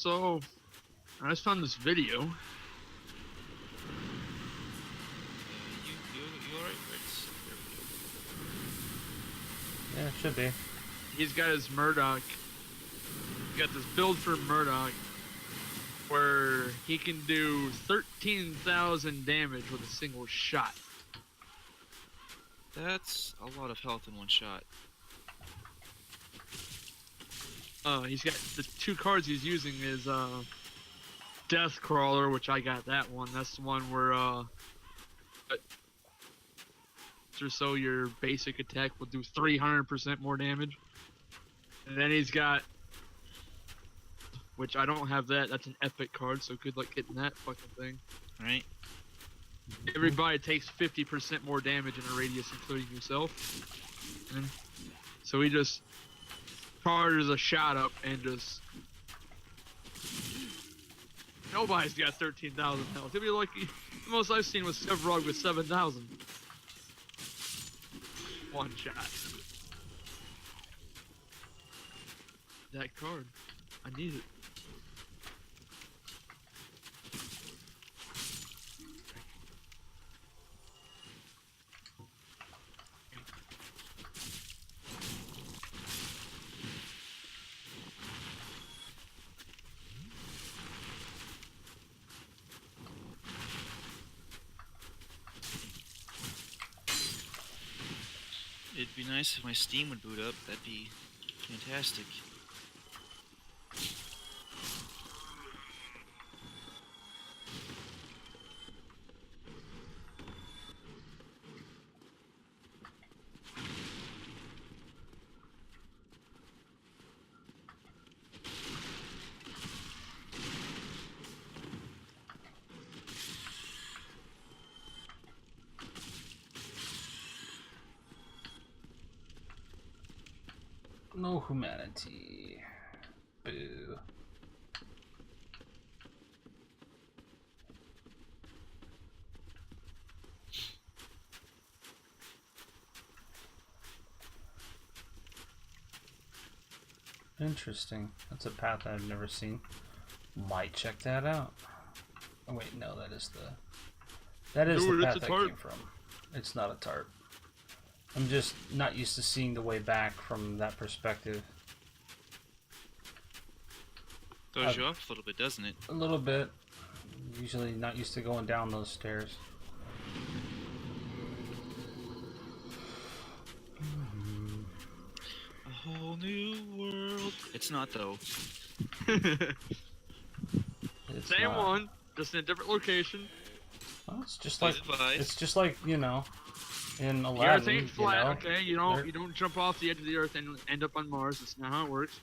So, I just found this video. You alright, Fritz? Yeah, it should be. He's got his Murdoch. He got this build for Murdoch where he can do 13,000 damage with a single shot. That's a lot of health in one shot. He's got the two cards he's using is Death Crawler, which I got that one. That's the one where or so your basic attack will do 300% more damage. And then he's got, which I don't have that. That's an epic card, so good luck getting that fucking thing. Right? Everybody takes 50% more damage in a radius, including yourself. And so he just charges a shot up and just. Nobody's got 13,000 health. He'll be lucky. The most I've seen was Sevrog with 7,000. One shot. That card. I need it. It'd be nice if my Steam would boot up. That'd be fantastic. No humanity. Boo. Interesting. That's a path I've never seen. Might check that out. Oh wait, no, that is the path that came from. It's not a tarp. I'm just not used to seeing the way back from that perspective. Throws you off a little bit, doesn't it? A little bit. Usually not used to going down those stairs. A whole new world. It's not though. It's Same not. one, just in a different location. Well, it's just like Advice. it's just like, you know, in The Aladdin. Earth ain't flat, you know? okay? You don't jump off the edge of the Earth and end up on Mars. That's not how it works.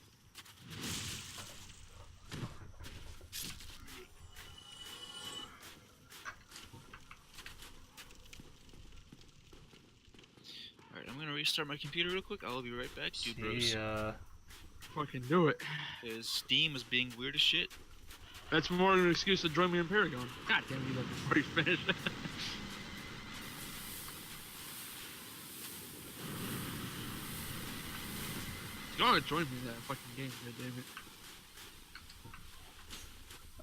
Alright, I'm gonna restart my computer real quick. I'll be right back, dude bros. Fucking do it. Because Steam is being weird as shit. That's more than an excuse to join me in Paragon. God damn you, before you finish. You gotta join me in that fucking game, god damn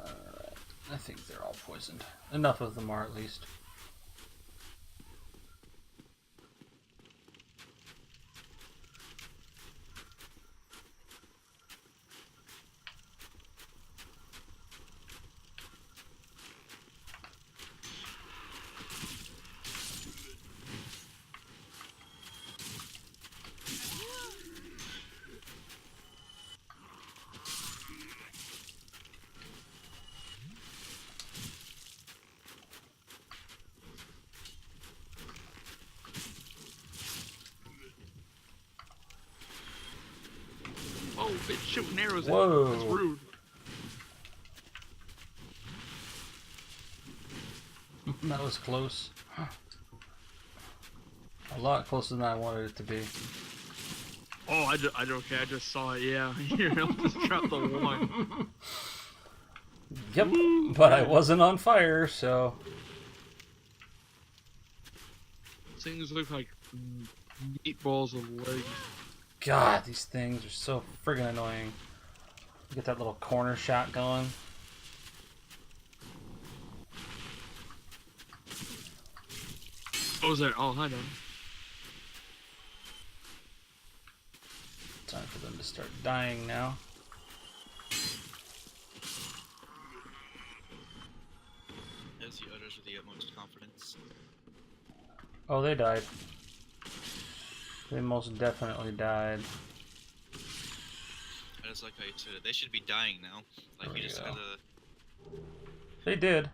it. Alright. I think they're all poisoned. Enough of them are, at least. Oh, bitch, shooting arrows at Whoa. me. That's rude. That was close. A lot closer than I wanted it to be. Oh, I just saw it, yeah. You know, just dropped the one. Yep, but I wasn't on fire, so... Things look like meatballs of legs. God, these things are so friggin' annoying. Get that little corner shot going. What was that? Oh, hi, Don. Time for them to start dying now. As the others with the utmost confidence. Oh, they died. They most definitely died. I just like how you said it. They should be dying now. Like There you we just go. had a. They did.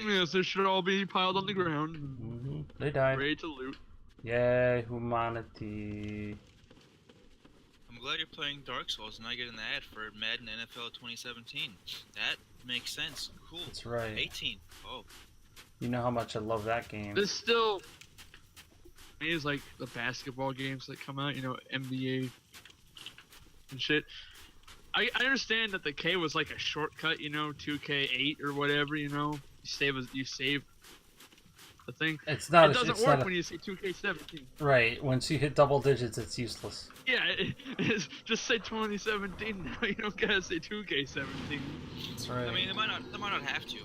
Yes, they should all be piled on the ground, They died. ready to loot. Yay, humanity. I'm glad you're playing Dark Souls and not getting the ad for Madden NFL 2017. That makes sense. Cool. That's right. 18. Oh. You know how much I love that game. This still is like the basketball games that come out, you know, NBA and shit. I understand that the K was like a shortcut, you know, 2K8 or whatever, you know. You save the thing. It's not. It doesn't work when you say 2K17. Right. Once you hit double digits, it's useless. Yeah, it's just say 2017 now. You don't gotta say 2K17. That's right. I mean, they might not have to.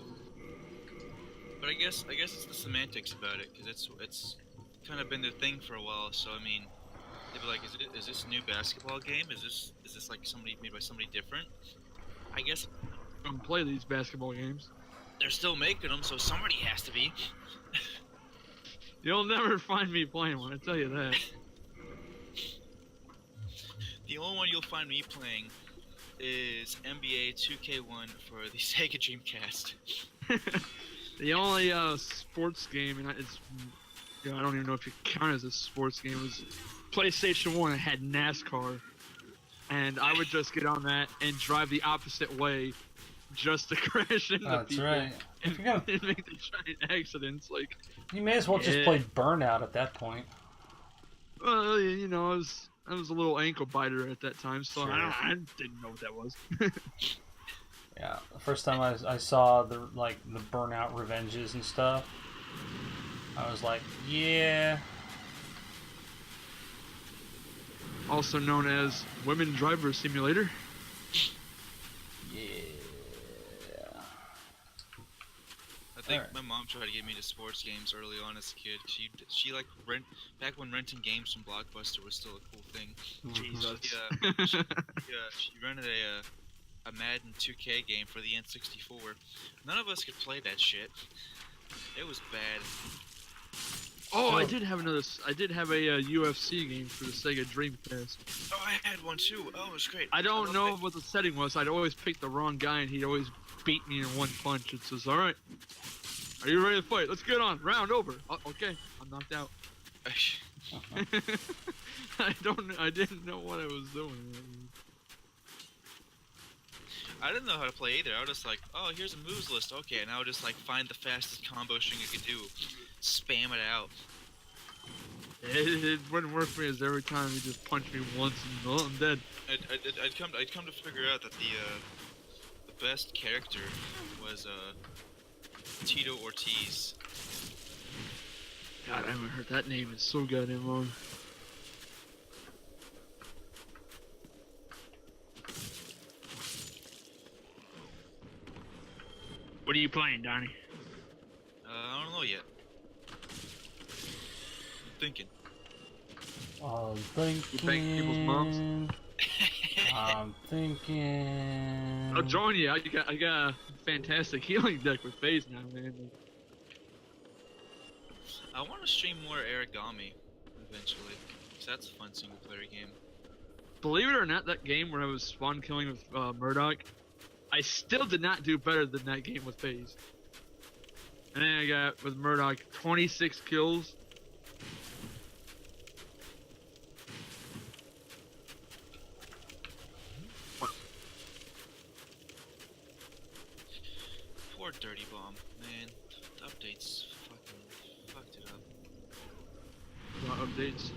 But I guess it's the semantics about it, because it's kind of been their thing for a while. So I mean, they'd be like, is this a new basketball game? Is this like somebody made by somebody different? I guess I don't play these basketball games. they're still making them, so somebody has to be. You'll never find me playing one, I tell you that. The only one you'll find me playing is NBA 2K1 for the Sega Dreamcast. The only sports game, and it's, you know, I don't even know if it counts as a sports game, was PlayStation 1. It had NASCAR, and I would just get on that and drive the opposite way just to crash into That's people right. and, If you're gonna- and make the giant accidents. Like, You may as well just Yeah. play Burnout at that point. well, you know, I was a little ankle biter at that time, so Sure. I didn't know what that was. Yeah, the first time I saw the Burnout Revenges and stuff, I was like, yeah. Also known as Women Driver Simulator. Yeah. I think Alright. my mom tried to get me to sports games early on as a kid. She like back when renting games from Blockbuster was still a cool thing. Jesus. She rented a Madden 2K game for the N64. None of us could play that shit. It was bad. Oh, I Oh. did have a UFC game for the Sega Dreamcast. Oh, I had one too. Oh, it was great. I don't love know it. what the setting was. I'd always pick the wrong guy, and he'd always beat me in one punch. It says, "All right, are you ready to fight? Let's get on. Round over." Oh, okay, I'm knocked out. I didn't know what I was doing. I didn't know how to play either. I was just like, oh, here's a moves list. Okay, and I would just like find the fastest combo string I could do, spam it out. It wouldn't work for me as every time he just punched me once and oh, I'm dead. I'd come to figure out that the best character was Tito Ortiz. God, I haven't heard that name in so goddamn long. What are you playing, Donnie? I don't know yet. I'm thinking. I'm thinking. bank people's moms? I'm thinking. I'll join you. I got a fantastic healing deck with phase now, man. I want to stream more Origami eventually, 'cause that's a fun single player game. Believe it or not, that game where I was spawn killing with Murdoch, I still did not do better than that game with phase. And then I got with Murdoch 26 kills. Poor Dirty Bomb, man. The updates fucking fucked it up. Updates.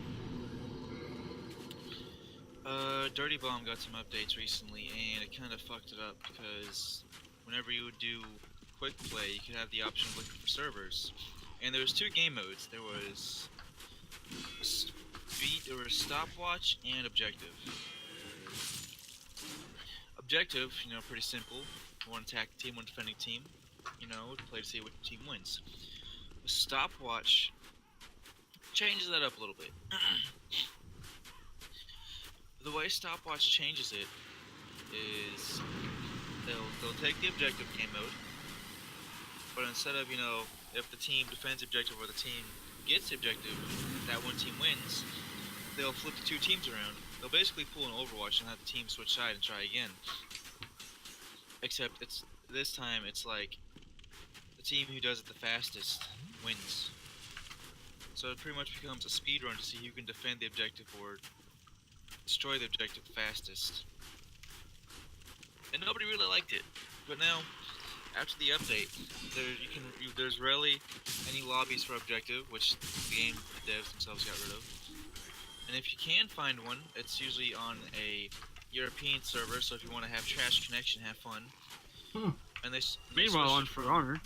Dirty Bomb got some updates recently, and it kind of fucked it up because whenever you would do quick play, you could have the option of looking for servers. And there was two game modes. There was speed, or stopwatch, and objective. objective, pretty simple. One attack team, one defending team. Play to see which team wins. The stopwatch changes that up a little bit. The way stopwatch changes it is they'll take the objective game mode, but instead of if the team defends the objective or the team gets the objective, that one team wins, they'll flip the two teams around. They'll basically pull an Overwatch and have the team switch side and try again. Except this time it's like the team who does it the fastest wins. So it pretty much becomes a speed run to see who can defend the objective or destroy the objective the fastest. And nobody really liked it. But now, after the update, there's rarely any lobbies for objective, which the game devs themselves got rid of. And if you can find one, it's usually on a European server, so if you want to have trash connection, have fun. And Meanwhile, on For Honor,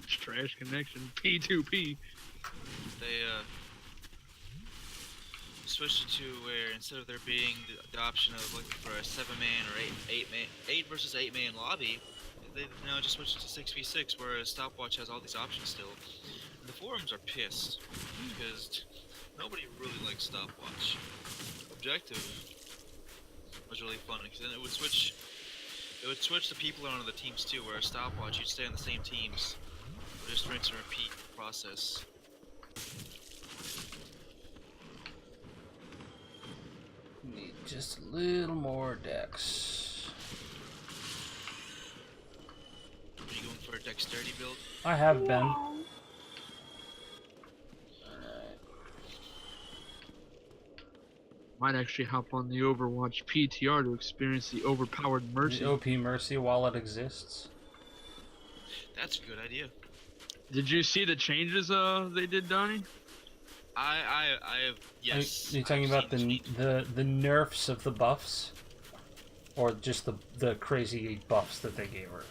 trash connection, P2P. They switched it to where instead of there being the option of looking for a 7-man or 8 versus 8-man lobby, they now just switched it to 6v6, whereas Stopwatch has all these options still. And the forums are pissed because nobody really likes Stopwatch. Objective was really fun because then it would switch the people onto the teams too, whereas Stopwatch you'd stay on the same teams, just rinse and repeat process. Need just a little more dex. Are you going for a dexterity build? I have been. Might actually hop on the Overwatch PTR to experience the overpowered Mercy. The OP Mercy while it exists. That's a good idea. Did you see the changes they did, Donnie? I have, yes. Are you talking about the nerfs of the buffs? Or just the crazy buffs that they gave her?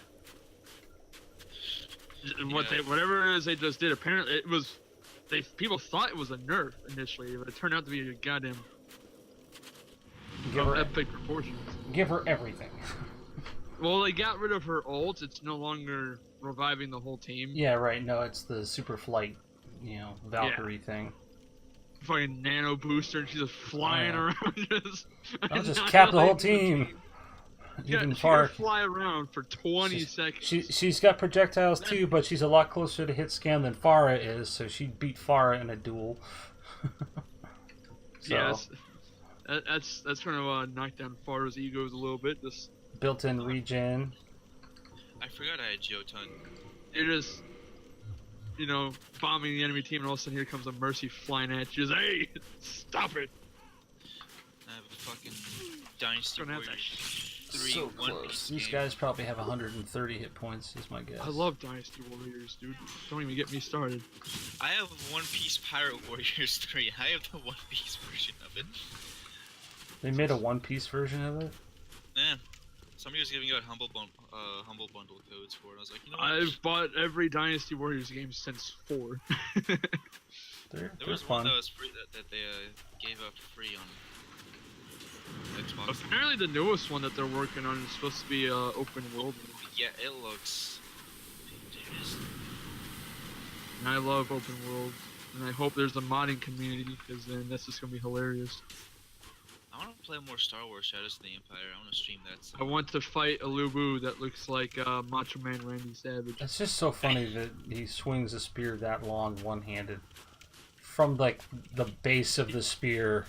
Whatever it is they just did, apparently it was... people thought it was a nerf initially, but it turned out to be a goddamn... Give her epic proportions. Give her everything. Well, they got rid of her ult. It's no longer reviving the whole team. Yeah, right. No, it's the super flight, Valkyrie thing. Fucking nano booster, and she's just flying around. I'll just cap the whole team. Even she can fly around for 20 seconds. She's got projectiles too, but she's a lot closer to hit scan than Pharah is, so she'd beat Pharah in a duel. Yes. That's trying to knock down Pharah's egos a little bit. Just built-in regen. I forgot I had Jotun. You're just, bombing the enemy team, and all of a sudden here comes a Mercy flying at you. Hey, stop it! I have a fucking Dynasty Warriors 3 so One close. Piece These game. guys probably have 130 hit points, is my guess. I love Dynasty Warriors, dude. Don't even get me started. I have One Piece Pirate Warriors 3. I have the One Piece version of it. They made a One Piece version of it? Yeah. Somebody was giving out humble bundle codes for it. I was like, what? I've bought every Dynasty Warriors game since 4. There was one that was free that they gave out for free on Xbox. Apparently the newest one that they're working on is supposed to be open world. Yeah, it looks fantastic. And I love open world, and I hope there's a modding community, because then that's just gonna be hilarious. I want to play more Star Wars Shadows of the Empire. I want to stream that. I want to fight a Lubu that looks like Macho Man Randy Savage. It's just so funny that he swings a spear that long one-handed. From, like, the base of the spear.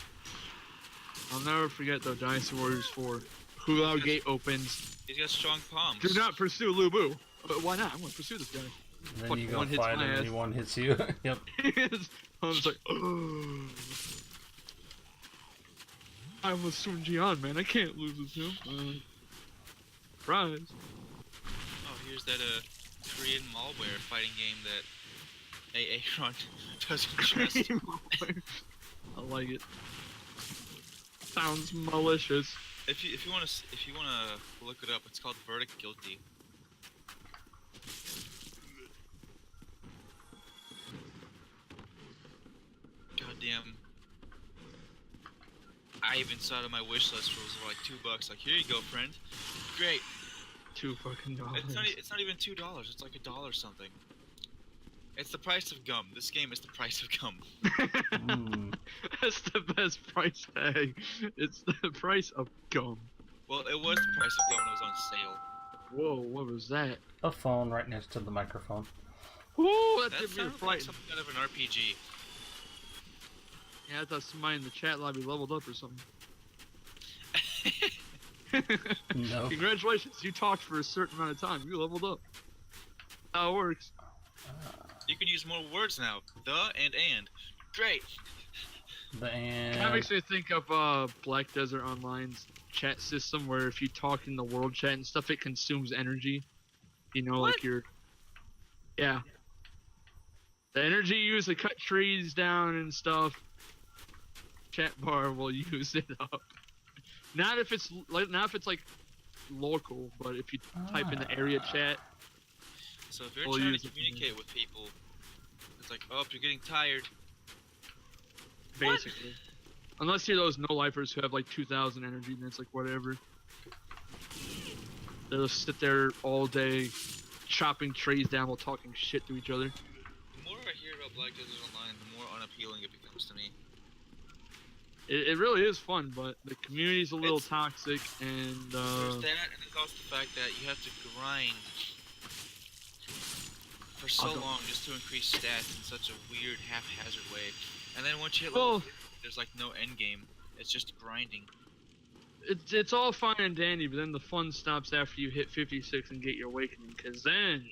I'll never forget, though, Dynasty Warriors 4. Hulao Gate opens. He's got strong palms. Do not pursue Lubu. But why not? I'm going to pursue this guy. And then you go fight him and one hits you. Yep. I was like, oh. I'm with Sun Jian, man. I can't lose with him. Surprise. Oh, here's that Korean malware fighting game that Aaron doesn't trust. I like it. Sounds malicious. If you wanna look it up, it's called Verdict Guilty. Goddamn. I even saw it on my wish list for like $2. Like, here you go, friend. Great. $2 fucking. It's not even $2. It's like $1 something. It's the price of gum. This game is the price of gum. That's the best price tag. It's the price of gum. Well, it was the price of gum when it was on sale. Whoa, what was that? A phone right next to the microphone. Whoa, that That did me sounds frightened. like some kind of an RPG. Yeah, I thought somebody in the chat lobby leveled up or something. No. Congratulations, you talked for a certain amount of time. You leveled up. How it works. You can use more words now. The and. Great. The and. That makes me think of Black Desert Online's chat system, where if you talk in the world chat and stuff, it consumes energy. You know, What? like your. Yeah. The energy you use to cut trees down and stuff, chat bar will use it up. Not if it's like local, but if you type in the area chat. So if you're We'll trying use to it. communicate with people, it's like, oh, if you're getting tired. Basically. Unless you're those no-lifers who have like 2,000 energy, and it's like whatever. They'll just sit there all day chopping trees down while talking shit to each other. The more I hear about Black Desert Online, the more unappealing it becomes to me. It really is fun, but the community's a little It's- toxic, and There's that, and there's also the fact that you have to grind for so Okay. long just to increase stats in such a weird, haphazard way. And then once you hit Well- level 50, there's like no end game. It's just grinding. it's all fine and dandy, but then the fun stops after you hit 56 and get your awakening, because then,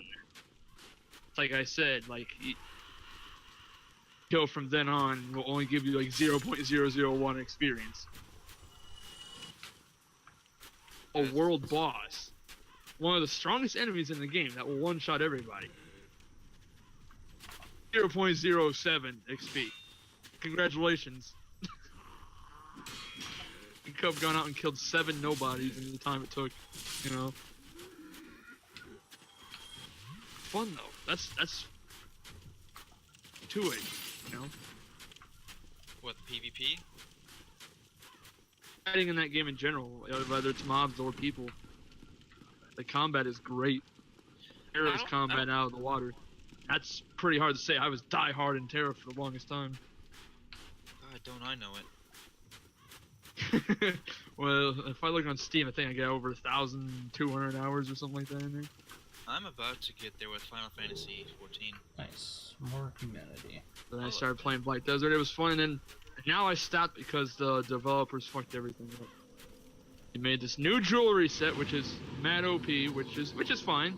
like I said, like, kill from then on will only give you like 0.001 experience. A world boss. One of the strongest enemies in the game that will one-shot everybody. 0.07 XP. Congratulations. You could have gone out and killed 7 nobodies in the time it took, you know. Fun though. That's to it, you know. What, PvP? Fighting in that game in general, whether it's mobs or people, the combat is great. Terra's don't- combat out of the water. That's pretty hard to say. I was die hard in Terra for the longest time. God, don't I know it. Well, if I look on Steam, I think I got over 1,200 hours or something like that in there. I'm about to get there with Final Fantasy 14. Nice. More humanity. Then I Oh, started playing Black Desert. It was fun, and then now I stopped because the developers fucked everything up. They made this new jewelry set, which is mad OP, which is fine.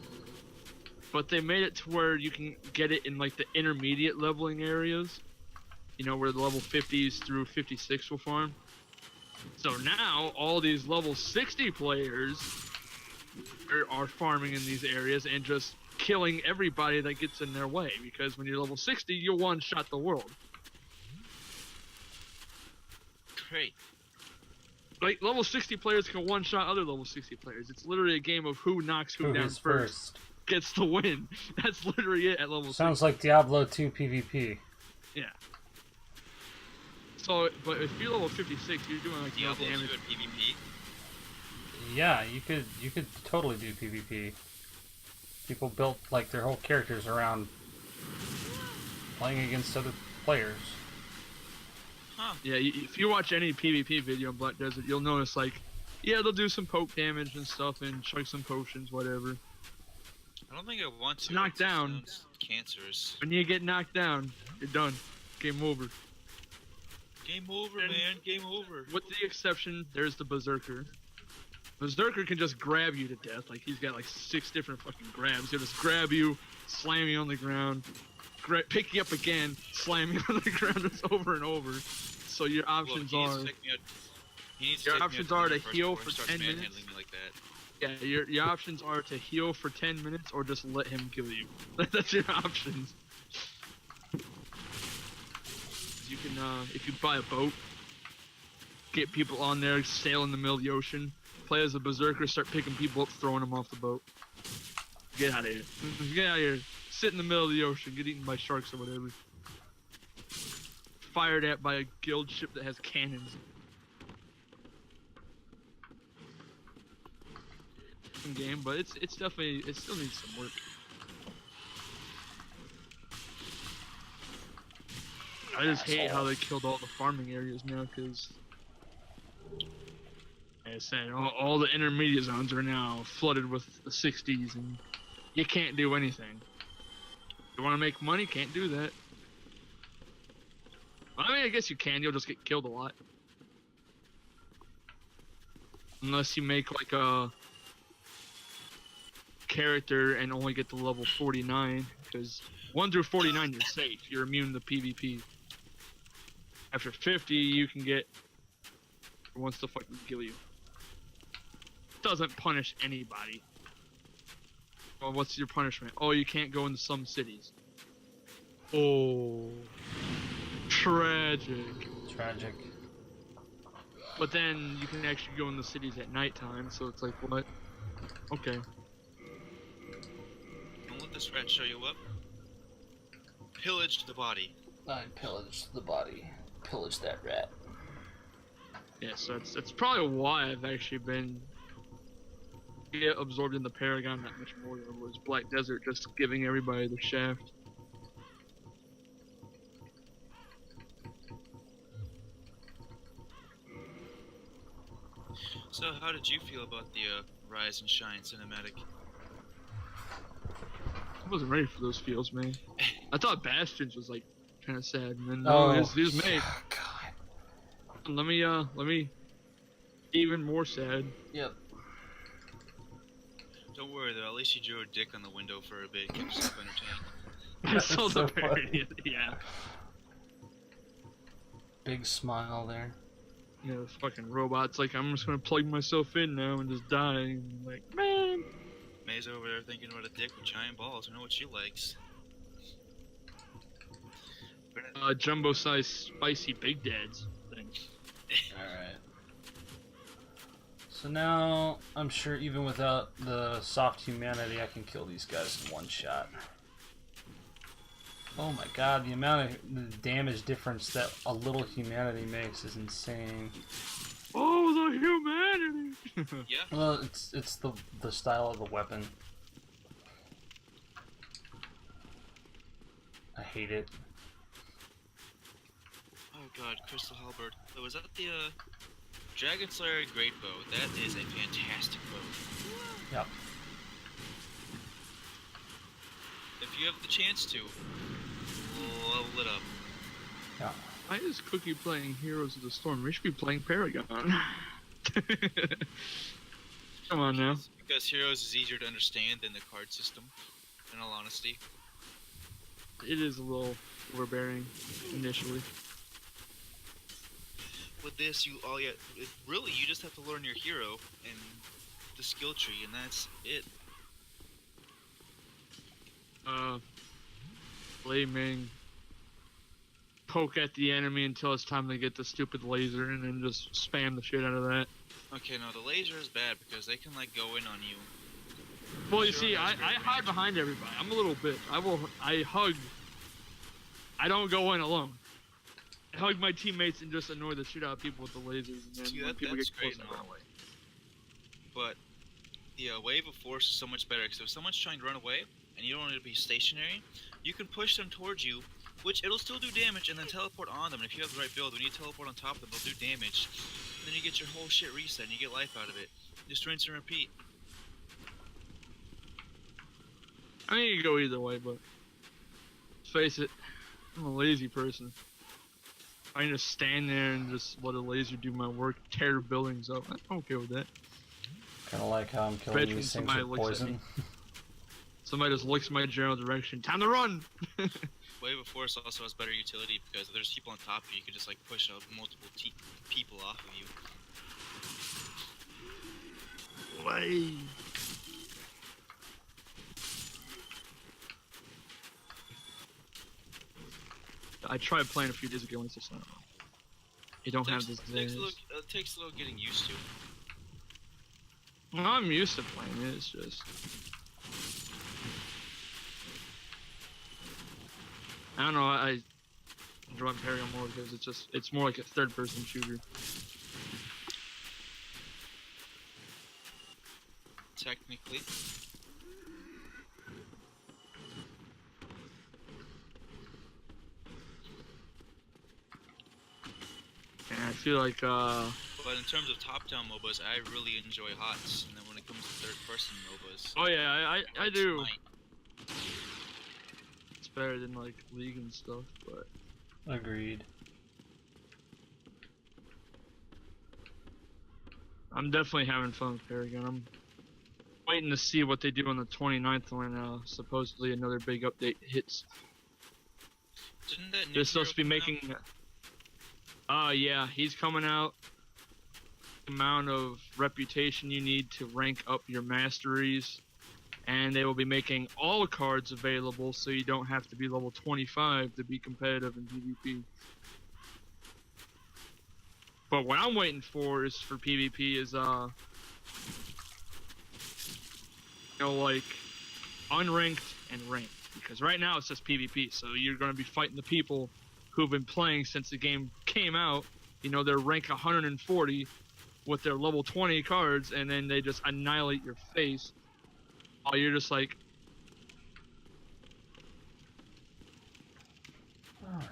But they made it to where you can get it in like the intermediate leveling areas. You know, where the level 50s through 56 will farm. So now all these level 60 players are farming in these areas and just killing everybody that gets in their way, because when you're level 60, you one-shot the world. Great. Like, level 60 players can one-shot other level 60 players. It's literally a game of who knocks who down is first gets the win. That's literally it at level 60. Sounds like Diablo 2 PvP. Yeah. So, but if you're level 56, you're doing like no Diablo 2 damage. at PvP? Yeah, you could totally do PvP. People built like their whole characters around playing against other players. Huh. Yeah, if you watch any PvP video in Black Desert, you'll notice like, yeah, they'll do some poke damage and stuff and chug some potions, whatever. I don't think I want to. Knocked It down. sounds cancerous. When you get knocked down, you're done. Game over. Game over, And- man. Game over. With the exception, there's the Berserker. Berserker can just grab you to death. Like, he's got like 6 different fucking grabs. He'll just grab you, slam you on the ground, pick you up again, slam you on the ground just over and over. So your options Look, he needs are, to take me out- he needs to Your take me out options to are dinner to first heal before he for starts 10 minutes. manhandling me like that. yeah, your options are to heal for 10 minutes or just let him kill you. That's your options. You can, if you buy a boat, get people on there, sail in the middle of the ocean, play as a berserker, start picking people up, throwing them off the boat. Get out of here. Get out of here. Sit in the middle of the ocean, get eaten by sharks or whatever. Fired at by a guild ship that has cannons. looking game, but it's definitely it still needs some work. I just hate how they killed all the farming areas now, because like I said, all the intermediate zones are now flooded with the 60s, and you can't do anything. You want to make money, can't do that. I mean, I guess you can. You'll just get killed a lot. Unless you make like a character and only get to level 49, because 1 through 49 you're safe. You're immune to PvP. After 50, you can get who wants to fucking kill you. Doesn't punish anybody. Well, what's your punishment? Oh, you can't go into some cities. Oh, tragic. Tragic. But then you can actually go in the cities at nighttime, so it's like, what? Okay. Don't let this rat show you up. Pillage the body. I pillaged the body. Pillaged that rat. Yeah, so that's probably why I've actually been get absorbed in the Paragon that much more than was Black Desert, just giving everybody the shaft. So, how did you feel about the Rise and Shine cinematic? I wasn't ready for those feels, man. I thought Bastions was like kind of sad, and then he's made. God. Let me even more sad. Yep. Don't worry though, at least you drew a dick on the window for a bit, kept yourself entertained. I That's saw so the parody. Yeah. Big smile there. You know, the fucking robot's like, I'm just gonna plug myself in now and just die. And I'm like, man. May's over there thinking about a dick with giant balls. I know what she likes. Jumbo-sized spicy Big Dads thing. Alright. So now, I'm sure even without the soft humanity, I can kill these guys in one shot. Oh my god, the amount of the damage difference that a little humanity makes is insane. Oh, the humanity! Yeah. Well, it's the style of the weapon. I hate it. Oh god, Crystal Halberd. So was that the Dragon Slayer Great Bow? That is a fantastic bow. Yep. If you have the chance to, level it up. Yeah. Why is Cookie playing Heroes of the Storm? We should be playing Paragon. Come on now. Because Heroes is easier to understand than the card system, in all honesty. It is a little overbearing initially. With this, really, you just have to learn your hero and the skill tree, and that's it. Lei Ming poke at the enemy until it's time to get the stupid laser, and then just spam the shit out of that. Okay, no, the laser is bad because they can like go in on you. Well, you see, I hide behind everybody. I'm a little bitch. I hug. I don't go in alone. I hug my teammates and just annoy the shit out of people with the lasers, and then See, when people that's get close, great I run and all. away. But the wave of force is so much better because if someone's trying to run away and you don't want it to be stationary, you can push them towards you, which it'll still do damage, and then teleport on them. And if you have the right build, when you teleport on top of them, they'll do damage. And then you get your whole shit reset and you get life out of it. Just rinse and repeat. I mean, you can go either way, but let's face it, I'm a lazy person. I can just stand there and just let a laser do my work, tear buildings up. I'm okay with that. Kind of like how I'm killing Especially these when things somebody with looks at poison. me. Somebody just looks my general direction. Time to run! Wave of force also has better utility because if there's people on top of you, you can just like push out multiple people off of you. Way. I tried playing a few days ago and it's just not. You don't have this. Takes a little getting used to. No, I'm used to playing it. It's just. I don't know. I enjoy Paragon more because it's more like a third-person shooter. technically. And I feel like But in terms of top-down MOBAs, I really enjoy HOTS. And then when it comes to third-person MOBAs, oh yeah, I do. Smite. It's better than like League and stuff, but Agreed. I'm definitely having fun with Paragon. I'm waiting to see what they do on the 29th when supposedly another big update hits. Didn't that They're supposed to be Nuke making. Yeah, he's coming out. The amount of reputation you need to rank up your masteries, and they will be making all cards available, so you don't have to be level 25 to be competitive in PvP. But what I'm waiting for is for PvP is like unranked and ranked, because right now it's just PvP. So you're going to be fighting the people who've been playing since the game came out. You know, they're rank 140 with their level 20 cards, and then they just annihilate your face. While you're just like, Alright.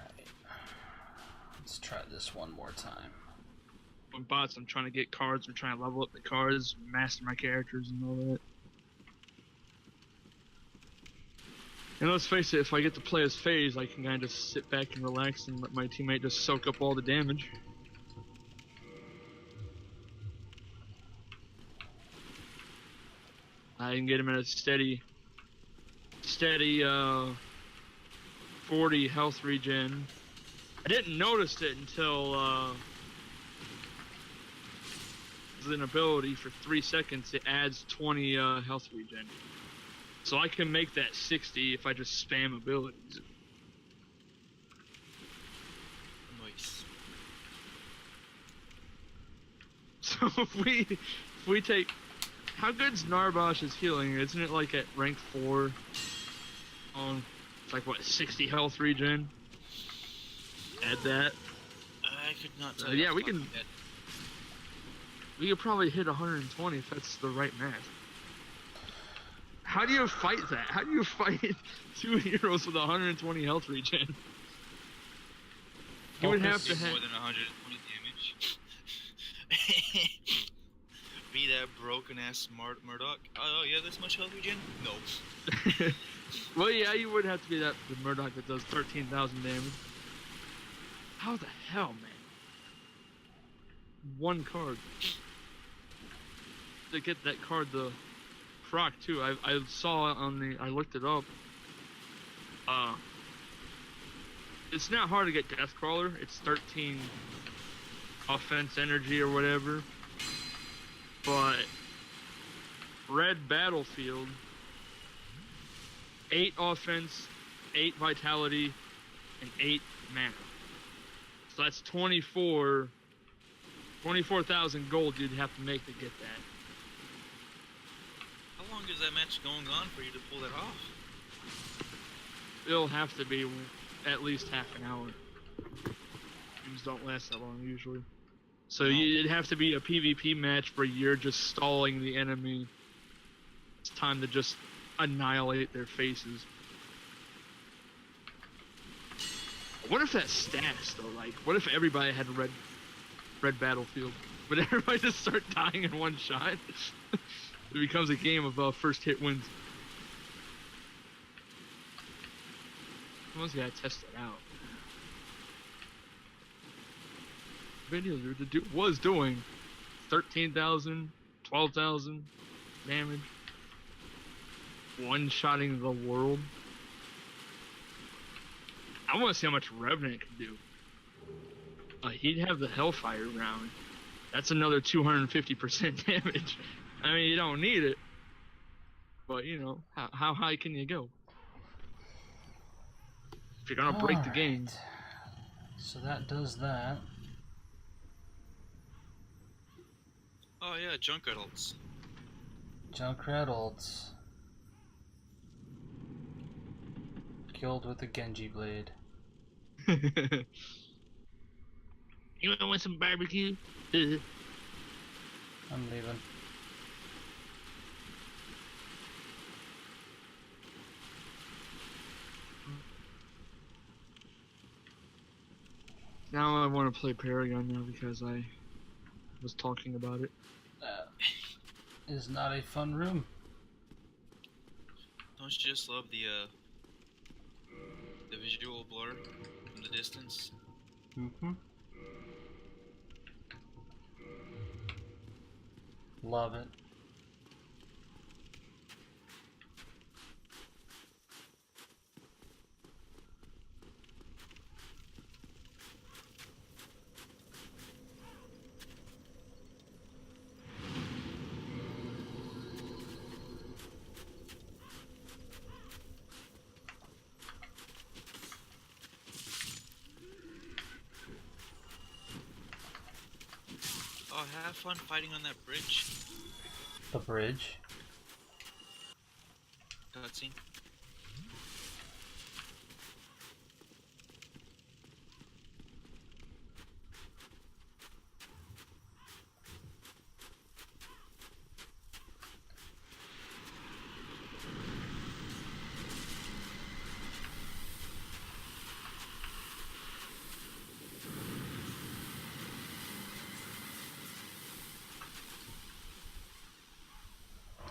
Let's try this one more time. on bots, I'm trying to get cards, I'm trying to level up the cards, master my characters and all that. And let's face it, if I get to play as FaZe, I can kind of just sit back and relax and let my teammate just soak up all the damage. I can get him at a steady 40 health regen. I didn't notice it until an ability for 3 seconds. It adds 20 health regen, so I can make that 60 if I just spam abilities. Nice. So if we take, how good's Narbosh's healing? Isn't it like at rank 4? It's like what, 60 health regen? Add that. I could not tell you. Yeah, off we the top can. of my head. We could probably hit 120 if that's the right math. How do you fight that? How do you fight 2 heroes with 120 health regen? You would have to More have. than 120 damage. Be that broken ass Murdoch. Oh, yeah, this much health regen? No. Well, yeah, you would have to be the Murdoch that does 13,000 damage. How the hell, man? One card. To get that card, the proc too. I saw it on the. I looked it up. It's not hard to get Deathcrawler. It's 13 offense energy or whatever. But Red Battlefield, 8 offense, 8 vitality, and 8 mana. So that's 24,000 gold you'd have to make to get that. How long is that match going on for you to pull that off? It'll have to be at least half an hour. Games don't last that long usually. So it'd have to be a PvP match where you're just stalling the enemy. It's time to just annihilate their faces. What if that's stats though? Like, what if everybody had a red Battlefield? Would everybody just start dying in one shot? It becomes a game of first hit wins. Someone's gotta test it out. Video the dude was doing 13,000, 12,000 damage. One-shotting the world. I want to see how much Revenant can do. He'd have the Hellfire round. That's another 250% damage. I mean, you don't need it. But, you know, how high can you go? If you're gonna break the game. So that does that. Oh yeah, Junkrat ults. Junkrat ults. Killed with a Genji blade. You wanna want some barbecue? I'm leaving. Now I want to play Paragon now because I was talking about it. That is not a fun room. Don't you just love the visual blur from the distance? Mm-hmm. Love it. Oh, have fun fighting on that bridge. The bridge. Cutscene.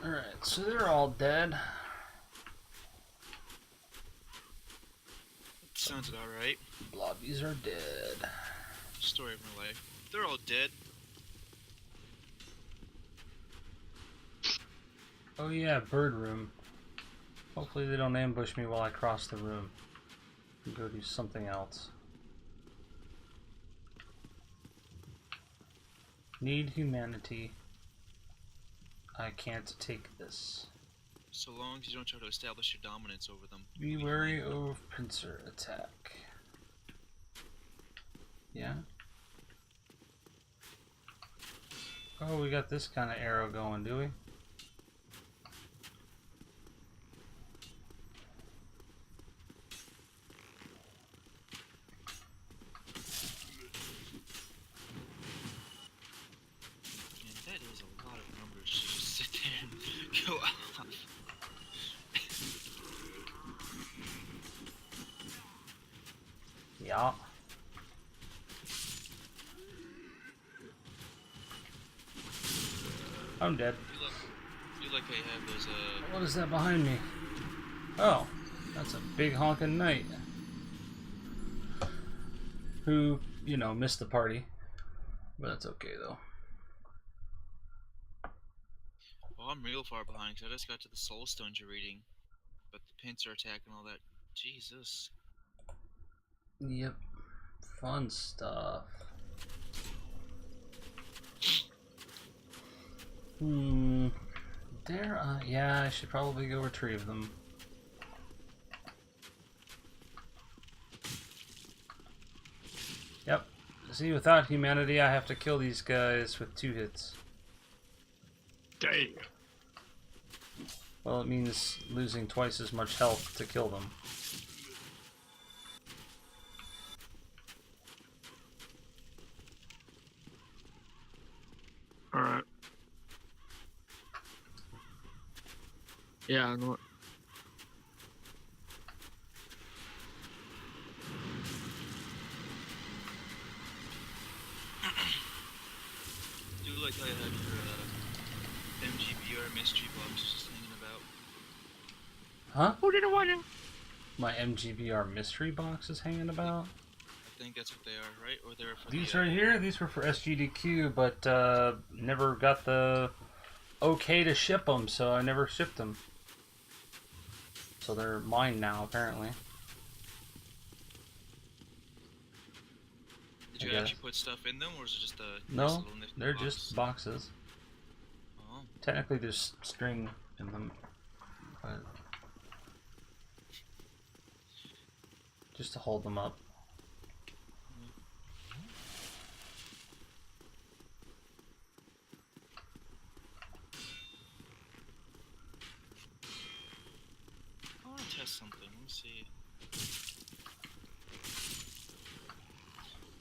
Alright, so they're all dead. Sounds about right. Blobbies are dead. Story of my life. They're all dead. Oh yeah, bird room. Hopefully they don't ambush me while I cross the room and go do something else. Need humanity. I can't take this. So long as you don't try to establish your dominance over them. Be wary of pincer attack. Yeah? Oh, we got this kind of arrow going, do we? Man, that is a lot of numbers to just sit there and go off. Yeah. I'm dead. You like how you have those, What is that behind me? Oh, that's a big honking knight. Who, you know, missed the party. But that's okay though. well, I'm real far behind because I just got to the soul stones you're reading. But the pincer attack and all that. Jesus. Yep. Fun stuff. There, yeah, I should probably go retrieve them. Yep. See, without humanity, I have to kill these guys with 2 hits. Dang. Well, it means losing twice as much health to kill them. Alright. Yeah, I know. Do you like how you have your MGBR mystery box just hanging about? Huh? Who didn't want to? My MGBR mystery box is hanging about? I think that's what they are, right? Or they're for These the, right here, these were for SGDQ, but never got the okay to ship them, so I never shipped them. So they're mine now, apparently. Did you actually put stuff in them, or is it just a nice No, little nifty they're box? just boxes. Oh. Technically, there's string in them, but just to hold them up. I want to test something. Let me see.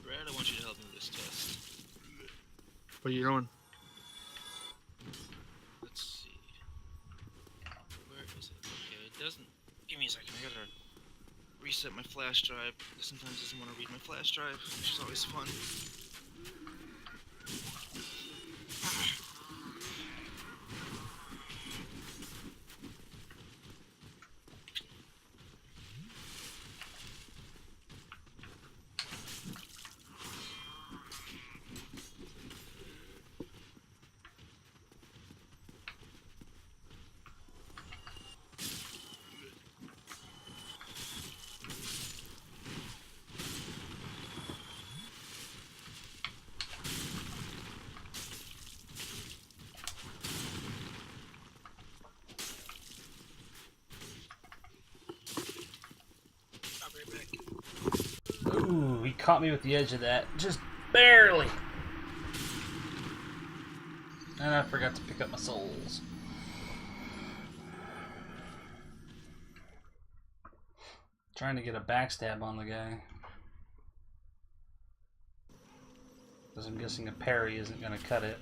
Brad, I want you to help me with this test. What are you doing? Let's see. Where is it? Okay, it doesn't. Give me a second. I gotta reset reset my flash drive. It sometimes doesn't want to read my flash drive, which is always fun. Ooh, he caught me with the edge of that. Just barely. And I forgot to pick up my souls. Trying to get a backstab on the guy. Because I'm guessing a parry isn't going to cut it.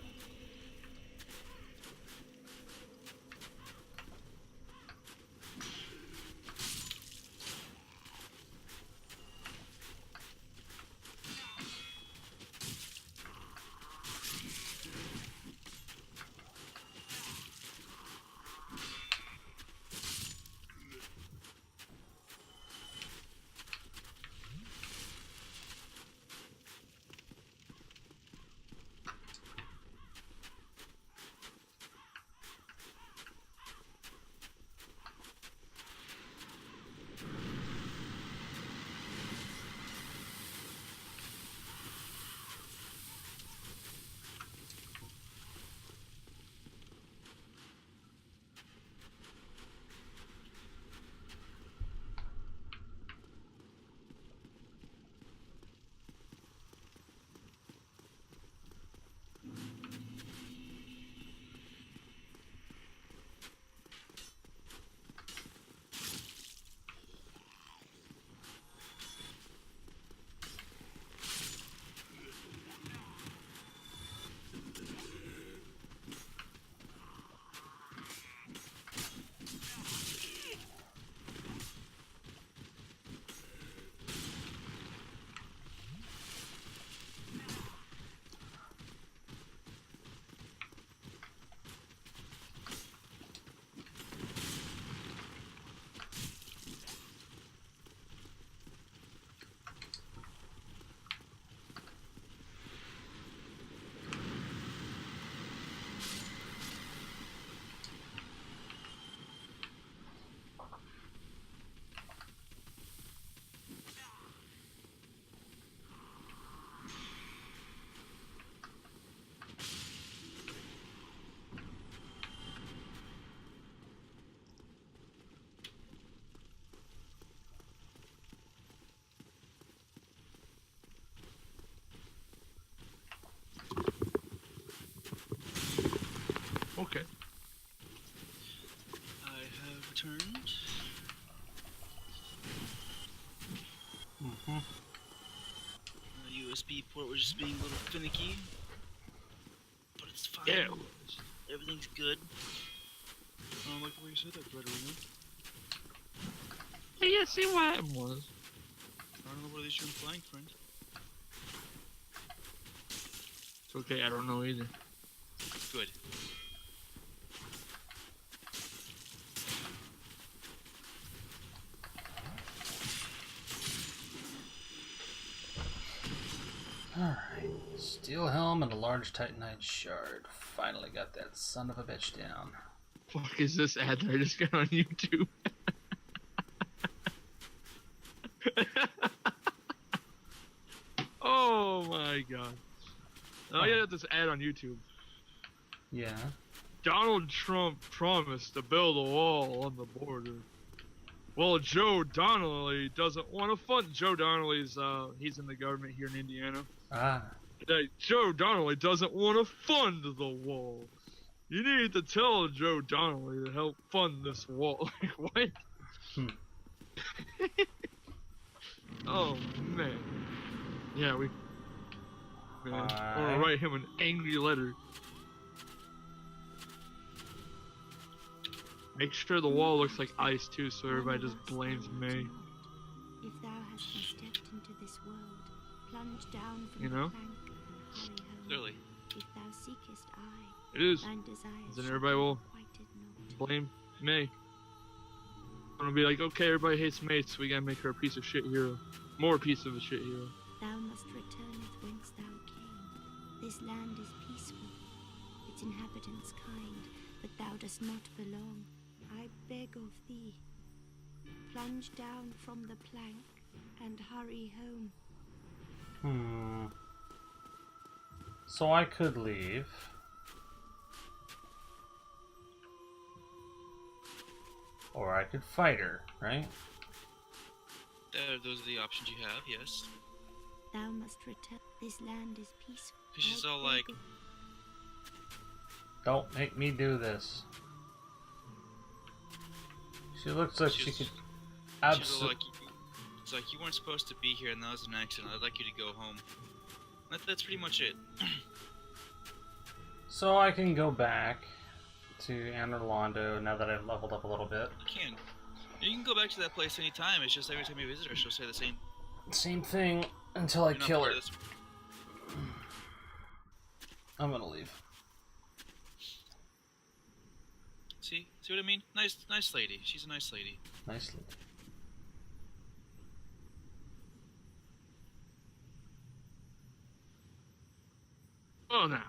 Okay. I have returned. Mm-hmm. The USB port was just being a little finicky, but it's fine. Yeah. Everything's good. I don't like the way you said that, Brother. Yeah, see what it was. I don't know what it is you're implying, friend. It's okay, I don't know either. Good. Alright. Steel helm and a large titanite shard. Finally got that son of a bitch down. Fuck is this ad that I just got on YouTube? Oh my god. Oh yeah, this ad on YouTube. Yeah. Donald Trump promised to build a wall on the border. Well, Joe Donnelly doesn't want to fund. Joe Donnelly's he's in the government here in Indiana. Ah. Joe Donnelly doesn't want to fund the wall. You need to tell Joe Donnelly to help fund this wall. Like, what? Hmm. Oh, man. Yeah, we... Man, I'm gonna Alright. write him an angry letter. Make sure the wall looks like ice, too, so everybody just blames me. stepped into this world, plunge down from You the know? plank, hurry home. Clearly. If thou seekest I, It is. thine desires Then shall everybody be will requited not. blame May. I'm gonna be like, okay, everybody hates May, so we gotta make her a piece of shit hero. More piece of a shit hero. Thou must returneth whence thou came. This land is peaceful, its inhabitants kind, but thou dost not belong. I beg of thee, plunge down from the plank and hurry home. So I could leave. Or I could fight her, right? Those are the options you have, yes. Thou must return. This land is peaceful. Because she's I all beg like, of- Don't make me do this. She looks like she She's- could she's all absolutely. like, it's like, you weren't supposed to be here and that was an accident. I'd like you to go home. That's pretty much it. So I can go back to Anor Londo now that I've leveled up a little bit. You can. You can go back to that place anytime. It's just every time you visit her, she'll say the same. Same thing until I "You're not kill part her. of this." I'm gonna leave. See what I mean? Nice lady. She's a nice lady. Nicely. Oh, now.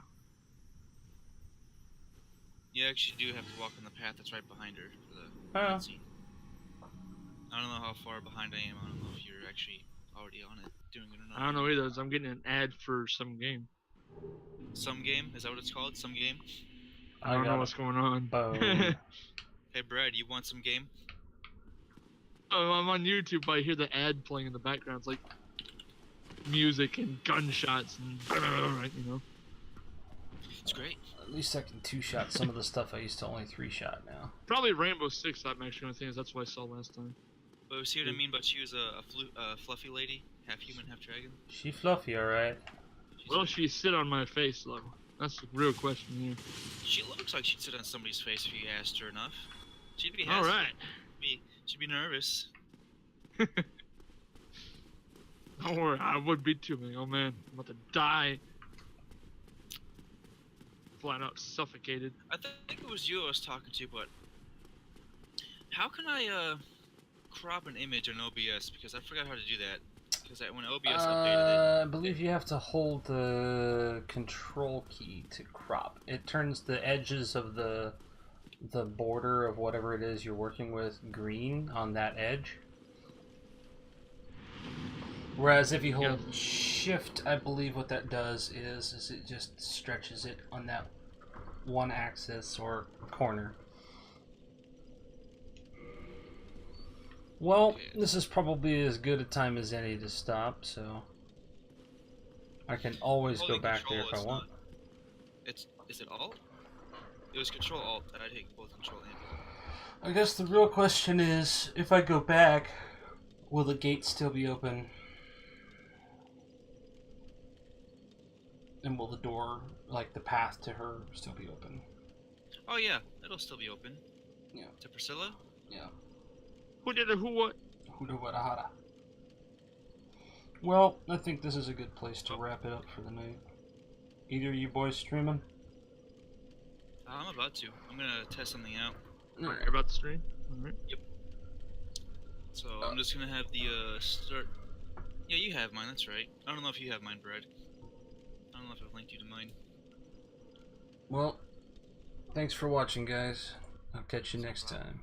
You actually do have to walk on the path that's right behind her for the Oh. cutscene. I don't know how far behind I am. I don't know if you're actually already on it, doing it or not. I don't know either. I'm getting an ad for some game. Some game? Is that what it's called? Some game? I don't know got what's going on. Boom. Hey, Brad, you want some game? Oh, I'm on YouTube, but I hear the ad playing in the background. It's like music and gunshots and you know. It's great. At least I can two-shot some of the stuff I used to only three-shot now. Probably Rainbow Six. I'm actually gonna think that's what I saw last time. But see what I mean? But she was a fluffy lady, half human, half dragon. She fluffy, alright. Well, she sit on my face though. That's the real question here. She looks like she'd sit on somebody's face if you asked her enough. She'd be All hesitant. right. She'd be nervous. Don't worry, I would be too. Like, oh man, I'm about to die. Flat out suffocated. I think it was you I was talking to, but how can I crop an image on OBS? Because I forgot how to do that. Because when OBS updated it, I believe you have to hold the control key to crop. It turns the edges of the border of whatever it is you're working with green on that edge. Whereas if you hold shift, I believe what that does is it just stretches it on that one axis or corner. Well, this is probably as good a time as any to stop, so I can always go holding back there control if I is want. Is it Alt? It was Control Alt, and I'd hit both Control and Alt. I guess the real question is, if I go back, will the gate still be open? And will the door, like the path to her, still be open? Oh yeah, it'll still be open. Yeah. To Priscilla? Yeah. Who did it? Who what? Hudawadahara. Well, I think this is a good place to wrap it up for the night. Either of you boys streaming? I'm about to. I'm gonna test something out. Alright, you're about to stream. Alright. So I'm just gonna have the start. Yeah, you have mine. That's right. I don't know if you have mine, Brad. I don't know if I've linked you to mine. Well, thanks for watching, guys. I'll catch you next time.